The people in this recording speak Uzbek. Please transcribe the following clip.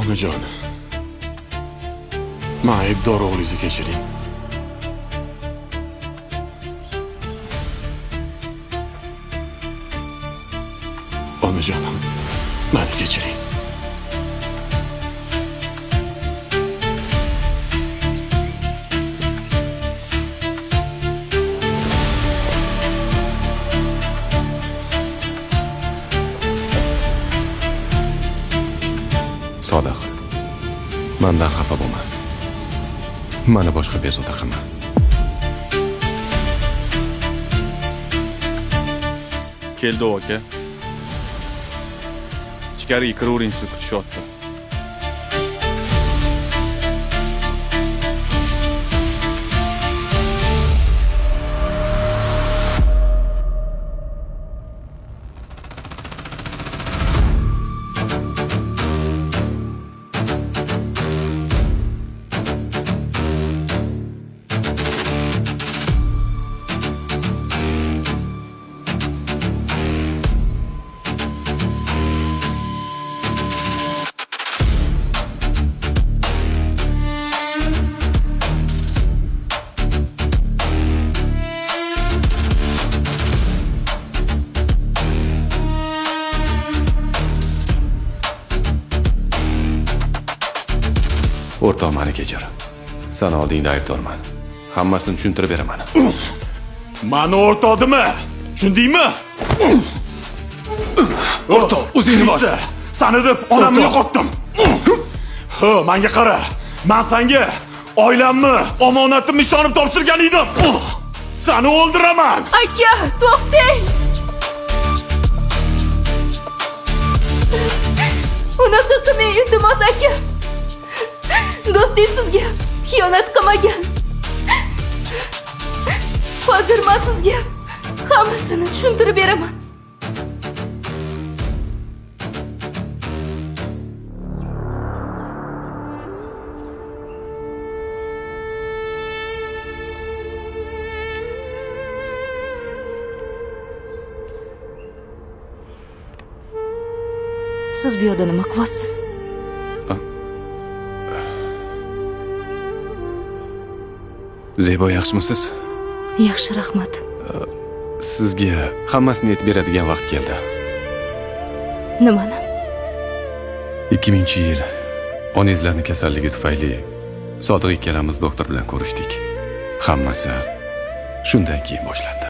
Onajon, men aybdor o'g'lingizni kechiring. Onajonim, meni kechiring. Sodiq, mendan xafa bo'lma. Meni boshqa bezovta qilma. Keldi aka. Ichkariga kiravering, sizni kutishyapti. O'rtoq, meni kechir. Sen oldingda aybdorman. Hammasini tushuntirib beraman. Meni o'rtog'dimi? Tushundingmi? O'rtoq, o'zingni bos. Sani deb onamni yo'qotdim. Ha, menga qara. Men senga oilamni, omonatimni ishonib topshirgan edim. Seni o'ldiraman. Aka, to'xtang. Unaqa qilmang, iltimos aka. Do'sting sizga xiyonat qilmagan. Hozir men sizga hammasini tushuntirib beraman. Siz bu yerda nima qilyapsiz? Zebo, yaxshimisiz? Yaxshi, rahmat. Sizga hammasini aytib beradigan vaqt keldi. Nimani? 2000-yil onangizlarning kasalligi tufayli Sodiq ikkalamiz doktor bilan ko'rishdik. Hammasi shundan keyin boshlandi.